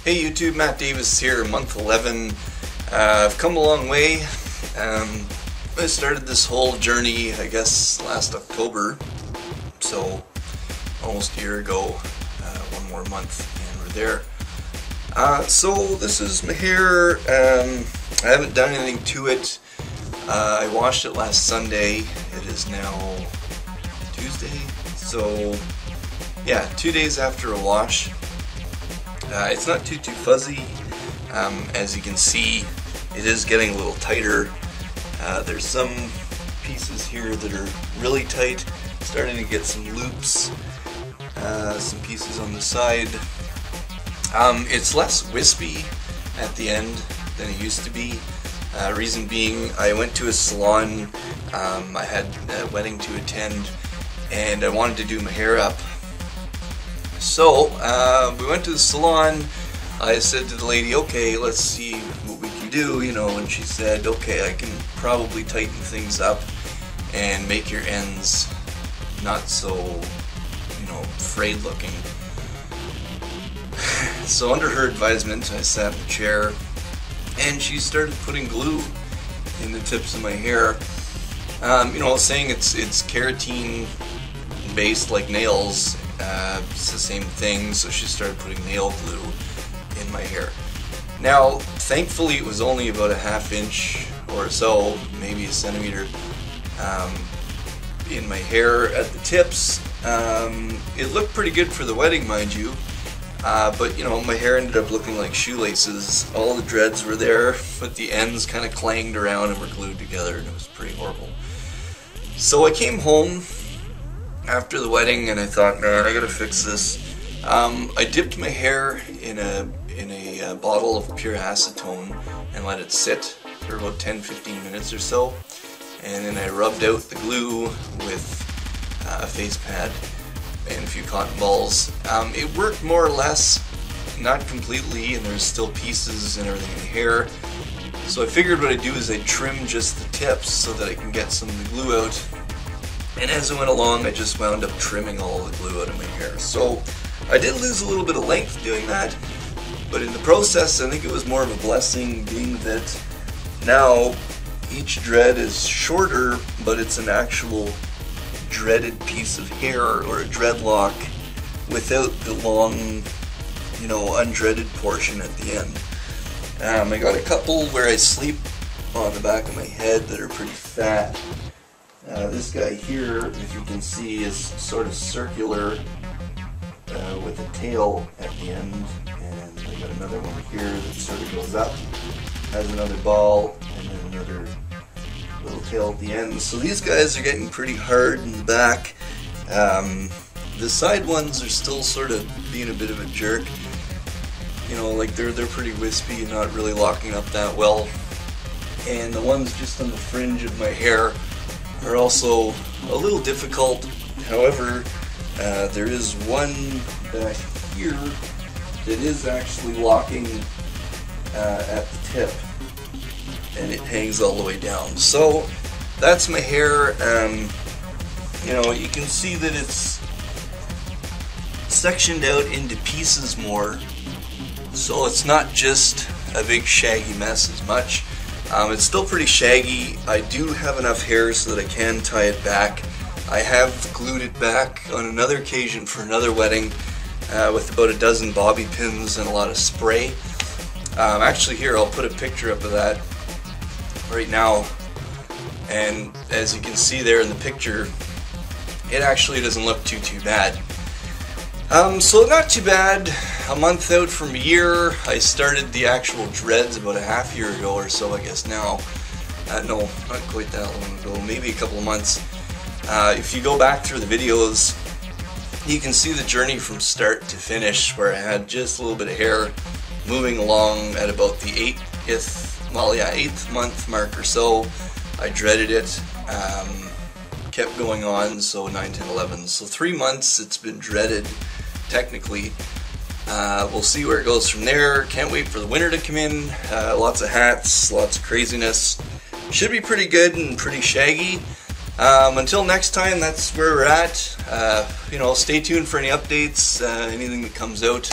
Hey YouTube, Matt Davis here, month 11. I've come a long way. I started this whole journey, I guess, last October, so almost a year ago, one more month, and we're there. So this is my hair. I haven't done anything to it. I washed it last Sunday. It is now Tuesday, so yeah, 2 days after a wash. It's not too fuzzy. As you can see, it is getting a little tighter. There's some pieces here that are really tight, starting to get some loops, some pieces on the side. It's less wispy at the end than it used to be. Reason being, I went to a salon. I had a wedding to attend, and I wanted to do my hair up. So we went to the salon. I said to the lady, okay, let's see what we can do, you know, and she said, okay, I can probably tighten things up and make your ends not so, you know, frayed looking. So under her advisement, I sat in the chair and she started putting glue in the tips of my hair. You know, saying it's keratin based like nails. It's the same thing, so she started putting nail glue in my hair. Now, thankfully it was only about a ½ inch or so, maybe a centimeter, in my hair at the tips. It looked pretty good for the wedding, mind you, but you know, my hair ended up looking like shoelaces. All the dreads were there, but the ends kind of clanged around and were glued together, and it was pretty horrible. So I came home after the wedding and I thought, man, I gotta fix this. I dipped my hair in a bottle of pure acetone and let it sit for about 10-15 minutes or so, and then I rubbed out the glue with a face pad and a few cotton balls. It worked more or less, not completely, and there's still pieces and everything in the hair. So I figured what I'd do is I'd trim just the tips so that I can get some of the glue out. And as I went along, I just wound up trimming all the glue out of my hair. So I did lose a little bit of length doing that, but in the process I think it was more of a blessing, being that now each dread is shorter, but it's an actual dreaded piece of hair, or a dreadlock, without the long, you know, undreaded portion at the end. I got a couple where I sleep on the back of my head that are pretty fat. This guy here, if you can see, is sort of circular with a tail at the end, and I got another one here that sort of goes up, has another ball, and then another little tail at the end. So these guys are getting pretty hard in the back. The side ones are still sort of being a bit of a jerk. You know, like they're pretty wispy and not really locking up that well. And the ones just on the fringe of my hair are also a little difficult. However, there is one back here that is actually locking at the tip, and it hangs all the way down. So that's my hair. You know, you can see that it's sectioned out into pieces more, so it's not just a big shaggy mess as much. It's still pretty shaggy. I do have enough hair so that I can tie it back. I have glued it back on another occasion for another wedding with about a dozen bobby pins and a lot of spray. Actually, here, I'll put a picture up of that right now. And as you can see there in the picture, it actually doesn't look too bad. So not too bad. A month out from a year. I started the actual dreads about a ½ year ago or so, I guess now. No, not quite that long ago, maybe a couple of months. If you go back through the videos, you can see the journey from start to finish, where I had just a little bit of hair moving along at about the 8th month mark or so. I dreaded it, kept going on, so 9, 10, 11. So 3 months it's been dreaded, technically. We'll see where it goes from there. Can't wait for the winter to come in. Lots of hats, lots of craziness. Should be pretty good and pretty shaggy. Until next time, that's where we're at. You know, stay tuned for any updates, anything that comes out.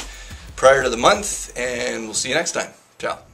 prior to the month, and we'll see you next time. Ciao.